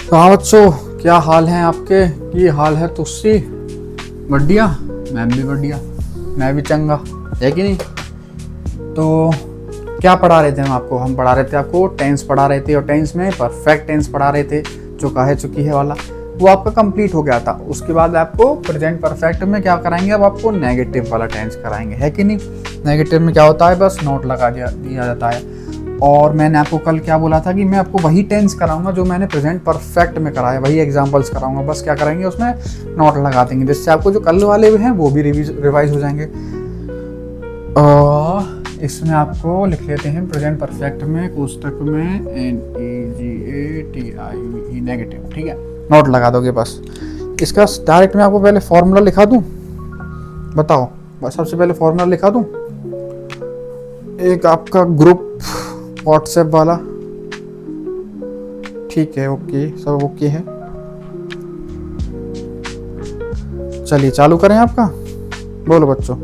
तो हाँ बच्चों, क्या हाल है आपके? ये हाल है तुझसे बढ़िया? मैं भी बढ़िया, मैं भी चंगा, है कि नहीं? तो क्या पढ़ा रहे थे हम पढ़ा रहे थे आपको टेंस पढ़ा रहे थे, और टेंस में परफेक्ट टेंस पढ़ा रहे थे, जो कहे चुकी है वाला, वो आपका कंप्लीट हो गया था। उसके बाद आपको प्रेजेंट परफेक्ट में क्या कराएंगे? अब आपको नेगेटिव वाला टेंस कराएंगे, है कि नहीं? नेगेटिव में क्या होता है? बस नोट लगा दिया जाता है। और मैंने आपको कल क्या बोला था कि मैं आपको वही टेंस कराऊंगा जो मैंने प्रेजेंट परफेक्ट में कराया, वही एग्जांपल्स कराऊंगा। बस क्या करेंगे, उसमें नोट लगा देंगे, जिससे आपको जो कल वाले हैं वो भी रिवाइज हो जाएंगे। और इसमें आपको लिख लेते हैं प्रेजेंट परफेक्ट में कोष्टक में NEGATIVE नेगेटिव, ठीक है? नोट लगा दोगे बस। इसका डायरेक्ट मैं आपको पहले फॉर्मूला लिखा दूं, बताओ? बस सबसे पहले फॉर्मूला लिखा दूं। एक आपका ग्रुप व्हाट्सएप वाला, ठीक है? ओके, सब ओके है। चलिए चालू करें आपका, बोलो बच्चों।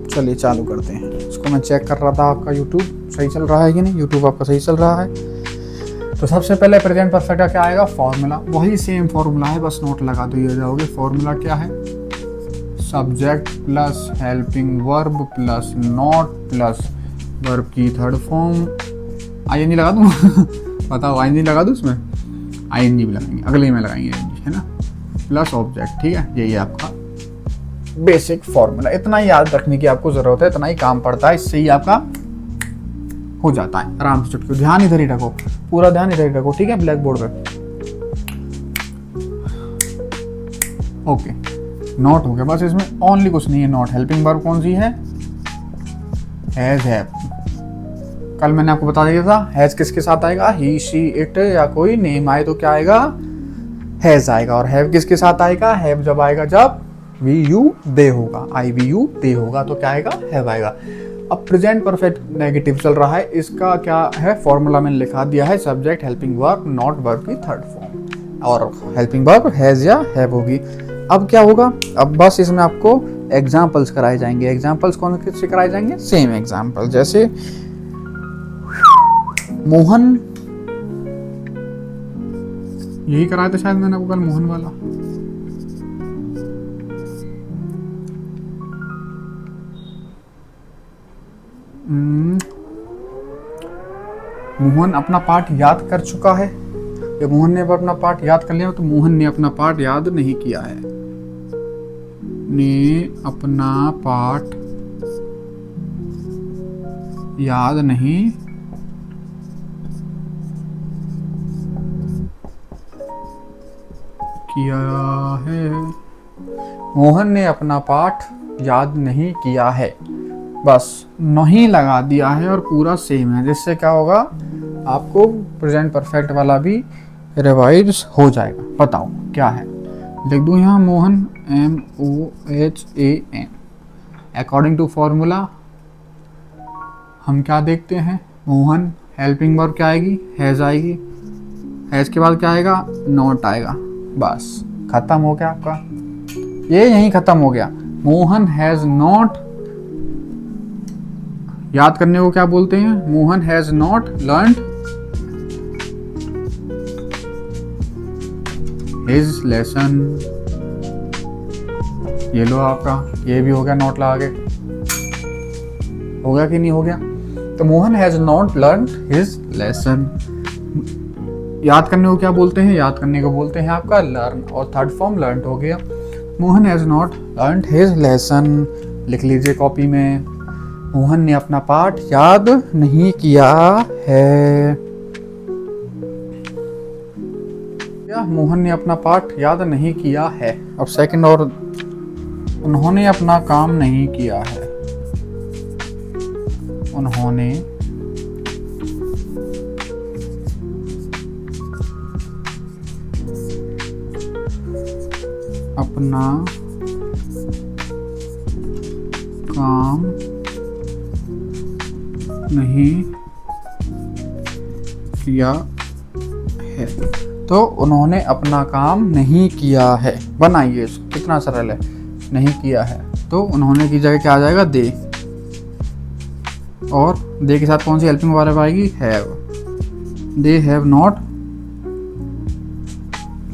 चलिए चालू करते हैं। इसको मैं चेक कर रहा था आपका यूट्यूब सही चल रहा है कि नहीं। यूट्यूब आपका सही चल रहा है। तो सबसे पहले प्रेजेंट परफेक्ट का क्या आएगा? फॉर्मूला, वही सेम फॉर्मूला है, बस नोट लगा दिए जाओगे। फॉर्मूला क्या है? Subject plus helping verb plus not plus verb की थर्ड फॉर्म। ING लगा दूँ? बताओ, ING लगा दूँ इसमें? ING भी लगाएंगे, अगले में लगाएंगे ING, है ना? प्लस ऑब्जेक्ट, ठीक है? यही है आपका बेसिक फॉर्मूला। इतना ही याद रखने की आपको जरूरत है, इतना ही काम पड़ता है, इससे ही आपका हो जाता है आराम से। चुटकी ध्यान इधर ही रखो, पूरा ध्यान इधर ही रखो, ठीक है? ब्लैक बोर्ड पे। ओके, नोट हो गया बस। इसमें ओनली कुछ नहीं है। नोट हेल्पिंग वर्ब कौन सी है? Has, have. कल मैंने आपको बता दिया था हैज किसके साथ आएगा? ही, शी, इट या कोई नेम आए तो क्या आएगा? हैज आएगा। और हैव किसके साथ आएगा? हैव जब आएगा जब VU दे होगा, IVU दे होगा, तो क्या आएगा? हैव आएगा। अब प्रेजेंट परफेक्ट नेगेटिव चल रहा है, इसका क्या है? फॉर्मूला मैंने लिखा दिया है, subject helping verb not verb की थर्ड फॉर्म, और हेल्पिंग वर्ब हैज या हैव होगी। अब क्या होगा? अब बस इसमें आपको एग्जाम्पल्स कराए जाएंगे। एग्जाम्पल्स कौन से कराए जाएंगे? सेम एग्जाम्पल, जैसे मोहन, यही कराया था शायद मैंने आपको कल, मोहन वाला। मोहन अपना पाठ याद कर चुका है, या मोहन ने अपना पाठ याद कर लिया? तो मोहन ने अपना पाठ याद नहीं किया है। ने अपना पाठ याद नहीं किया है। मोहन ने अपना पाठ याद नहीं किया है, बस नहीं लगा दिया है और पूरा सेम है, जिससे क्या होगा? आपको प्रेजेंट परफेक्ट वाला भी रिवाइज हो जाएगा। बताओ क्या है? लिख दूं यहाँ Mohan, MOHAN। According to formula हम क्या देखते हैं? मोहन हेल्पिंग वर्ब क्या आएगी? हैज आएगी। हैज के बाद क्या आएगा? नॉट आएगा। बस खत्म हो गया आपका, ये यहीं खत्म हो गया। मोहन हैज नॉट, याद करने को क्या बोलते हैं? Mohan has not learned his lesson. ये लो आपका, ये भी हो गया नोट लगा के। हो गया कि नहीं हो गया? तो Mohan has not learned his lesson. याद करने को क्या बोलते हैं? याद करने को बोलते हैं आपका लर्न, और थर्ड फॉर्म लर्न हो गया। Mohan has not learned his lesson. लिख लीजिए कॉपी में, मोहन ने अपना पाठ याद नहीं किया है। या मोहन ने अपना पाठ याद नहीं किया है। अब सेकंड, और उन्होंने अपना काम नहीं किया है। उन्होंने अपना काम नहीं किया है। तो उन्होंने अपना काम नहीं किया है। बनाइए, कितना सरल है। नहीं किया है तो उन्होंने की जगह क्या आ जाएगा? दे। और दे के साथ कौन सी हेल्पिंग वर्ब आएगी? हैव। दे हैव नॉट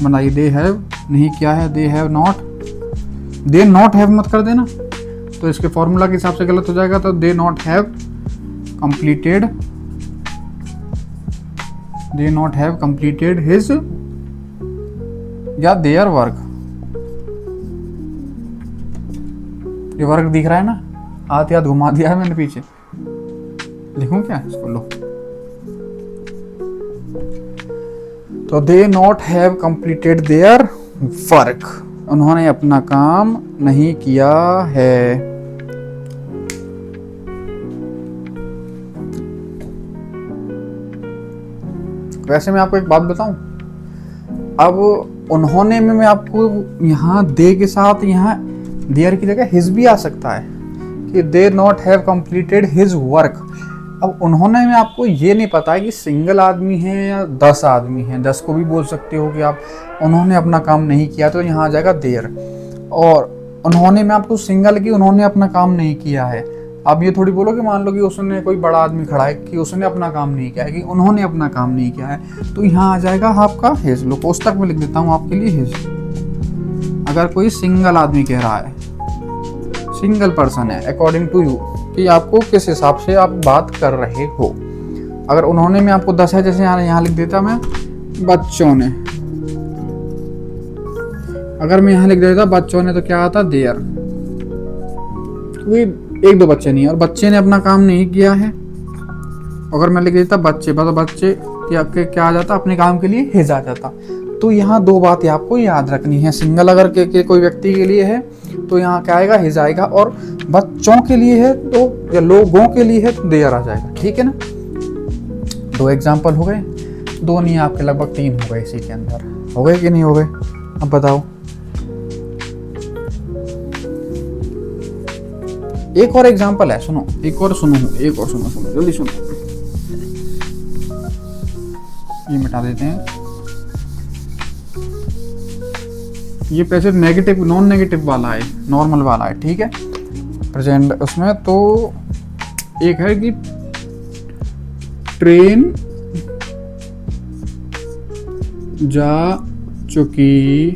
बनाइए, दे हैव नहीं किया है, they have not, they not have मत कर देना, तो इसके फॉर्मूला के हिसाब से गलत हो जाएगा। तो they not have completed, they not have completed his या देयर वर्क। ये वर्क दिख रहा है ना, हाथ याद घुमा दिया है मैंने पीछे, लिखूं क्या इसको, लो। तो they not have completed their work, उन्होंने अपना काम नहीं किया है। वैसे मैं आपको एक बात बताऊं, अब उन्होंने में मैं आपको यहाँ दे के साथ यहाँ देयर की जगह हिज भी आ सकता है कि they not have completed his work. अब उन्होंने में आपको ये नहीं पता है कि सिंगल आदमी है या 10 आदमी है, 10 को भी बोल सकते हो कि आप उन्होंने अपना काम नहीं किया, तो यहाँ आ जाएगा देयर। और उन्होंने में आपको सिंगल की उन्होंने अपना काम नहीं किया है, आप ये थोड़ी बोलो कि मान लो कि उसने कोई बड़ा आदमी खड़ा है कि उसने अपना काम नहीं किया है, कि उन्होंने अपना काम नहीं किया है, तो यहाँ आ जाएगा आपका हिज। लो पुस्तक में लिख देता हूँ आपके लिए हिज। अगर कोई सिंगल आदमी कह रहा है, सिंगल पर्सन है, अकॉर्डिंग टू यू, कि आपको किस हिसाब से आप बात कर रहे हो। अगर उन्होंने में आपको 10 है, जैसे यहाँ लिख देता मैं बच्चों ने, अगर मैं यहाँ लिख देता बच्चों ने, तो क्या आता देयर, कोई 1-2 बच्चे नहीं है और बच्चे ने अपना काम नहीं किया है। अगर मैं लिख देता बच्चे, तो बच्चे क्या आ जाता, अपने काम के लिए हिज आ जाता। तो यहाँ 2 बातें आपको याद रखनी है, सिंगल अगर के कोई व्यक्ति के लिए है तो यहाँ क्या आएगा, हिज आएगा, और बच्चों के लिए है तो, या लोगों के लिए है तो देयर आ जाएगा। ठीक है ना, 2 एग्जाम्पल हो गए, 2 नहीं आपके लगभग 3 हो गए इसी के अंदर। हो गए कि नहीं हो गए, अब बताओ। एक और एग्जाम्पल है, सुनो, एक और सुनो, जल्दी सुनो। ये मिटा देते हैं, ये पैसे नेगेटिव नॉन नेगेटिव वाला है, नॉर्मल वाला है। ठीक है, प्रेजेंट उसमें तो एक है कि ट्रेन जा चुकी,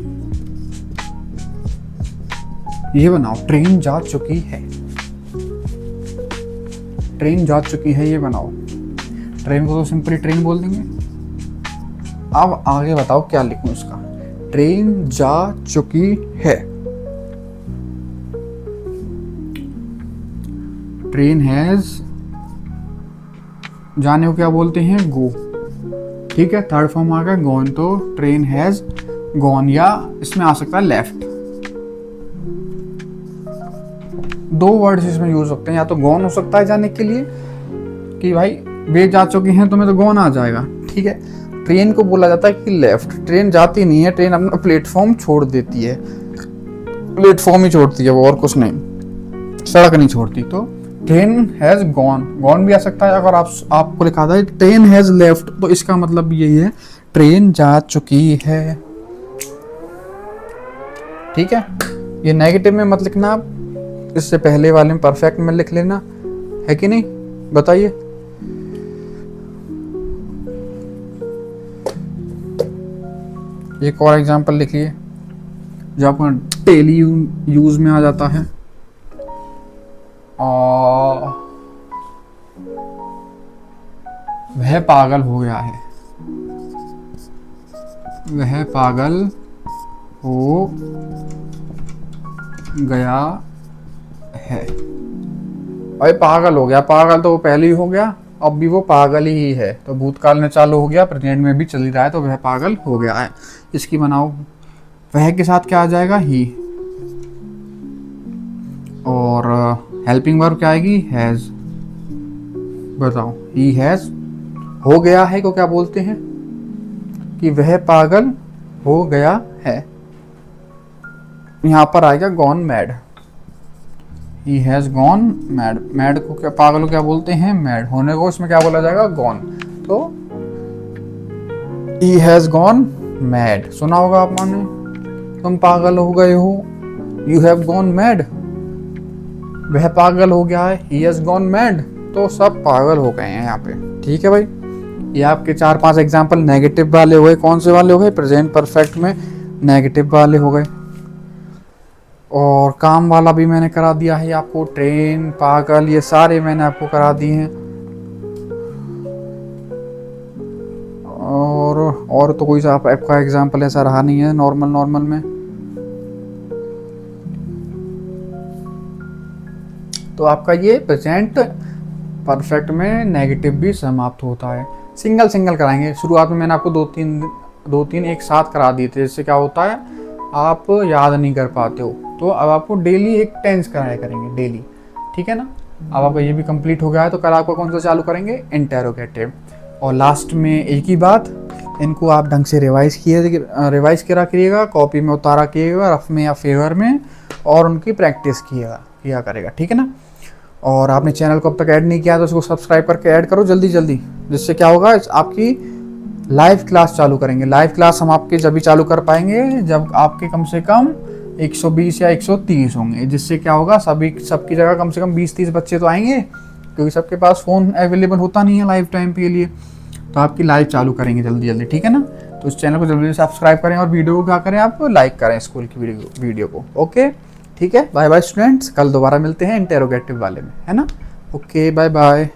ये बनाओ, ट्रेन जा चुकी है, ट्रेन जा चुकी है, ये बनाओ। ट्रेन को तो सिंपली ट्रेन बोल देंगे। अब आगे बताओ क्या लिखूं इसका, ट्रेन जा चुकी है, ट्रेन हैज, जाने को क्या बोलते हैं, गो। ठीक है, थर्ड फॉर्म आ गया गॉन, तो ट्रेन हैज गॉन, या इसमें आ सकता है लेफ्ट। 2 वर्ड्स इसमें यूज होते हैं, या तो गॉन हो सकता है जाने के लिए कि भाई वे जा चुके हैं, तो मैं तो गॉन आ जाएगा। ठीक है, ट्रेन को बोला जाता है कि लेफ्ट, ट्रेन जाती नहीं है, ट्रेन अपना प्लेटफॉर्म छोड़ देती है, प्लेटफॉर्म ही छोड़ती है वो, और कुछ नहीं, सड़क नहीं छोड़ती। तो ट्रेन हैज गॉन, गॉन भी आ सकता है। अगर आपको लिखा था ट्रेन हैज लेफ्ट, तो इसका मतलब यही है ट्रेन जा चुकी है। ठीक है, ये नेगेटिव में मत लिखना आप, इससे पहले वाले में परफेक्ट में लिख लेना, है कि नहीं, बताइए। एक और एग्जांपल लिखिए जो आपको डेली यूज में आ जाता है। वह पागल हो गया है, वह पागल हो गया है। भाई पागल हो गया, पागल तो वो पहले ही हो गया, अब भी वो पागल ही है, तो भूतकाल में चालू हो गया, प्रेजेंट में भी चल ही रहा है, तो वह पागल हो गया है। इसकी बनाओ, वह के साथ क्या आ जाएगा, ही, और हेल्पिंग वर्ब क्या आएगी, हैज। बताओ, ही हैज हो गया है को क्या बोलते हैं, कि वह पागल हो गया है। यहां पर आएगा gone mad, he has gone mad. Mad को क्या, पागल को क्या बोलते हैं, मैड। होने को इसमें क्या बोला जाएगा, गॉन। तो ही हैज गॉन मैड, सुना होगा आप माने, तुम पागल हो गए हो, यू हैव गॉन मैड। वह पागल हो गया है, ही हैज गॉन मैड, तो सब पागल हो गए हैं यहाँ पे। ठीक है भाई, ये आपके 4-5 एग्जाम्पल नेगेटिव वाले हो गए। कौन से वाले हो गए? प्रेजेंट परफेक्ट में नेगेटिव वाले हो गए। और काम वाला भी मैंने करा दिया है आपको, ट्रेन, पागल, ये सारे मैंने आपको करा दिए हैं। और तो कोई सा आपका एग्जाम्पल ऐसा रहा नहीं है नॉर्मल में। तो आपका ये प्रेजेंट परफेक्ट में नेगेटिव भी समाप्त होता है। सिंगल कराएंगे। शुरुआत में मैंने आपको दो तीन एक साथ करा दिए थे, जिससे क्या होता है आप याद नहीं कर पाते हो। तो अब आपको डेली एक टेंस कराया करेंगे डेली, ठीक है ना। अब आपका ये भी कंप्लीट हो गया है, तो कल आपका कौन सा चालू करेंगे? इंटेरोगेटिव। और लास्ट में एक ही बात, इनको आप ढंग से रिवाइज करा करिएगा, कॉपी में उतारा करिएगा, रफ में या फेवर में, और उनकी प्रैक्टिस किया करेगा, ठीक है ना। और आपने चैनल को अब तक ऐड नहीं किया तो उसको सब्सक्राइब करके ऐड करो जल्दी, जिससे क्या होगा आपकी लाइव क्लास चालू करेंगे। लाइव क्लास हम आपके जब भी चालू कर पाएंगे जब आपके कम से कम 120 या 130 होंगे, जिससे क्या होगा सबकी जगह कम से कम 20-30 बच्चे तो आएंगे, क्योंकि सबके पास फ़ोन अवेलेबल होता नहीं है लाइव टाइम के लिए। तो आपकी लाइव चालू करेंगे जल्दी, ठीक है ना। तो इस चैनल को जल्दी सब्सक्राइब करें और वीडियो को क्या करें, आप लाइक करें स्कूल की वीडियो को। ओके, ठीक है, बाय बाय स्टूडेंट्स। कल दोबारा मिलते हैं इंटेरोगेटिव वाले में, है ना। Okay, bye bye.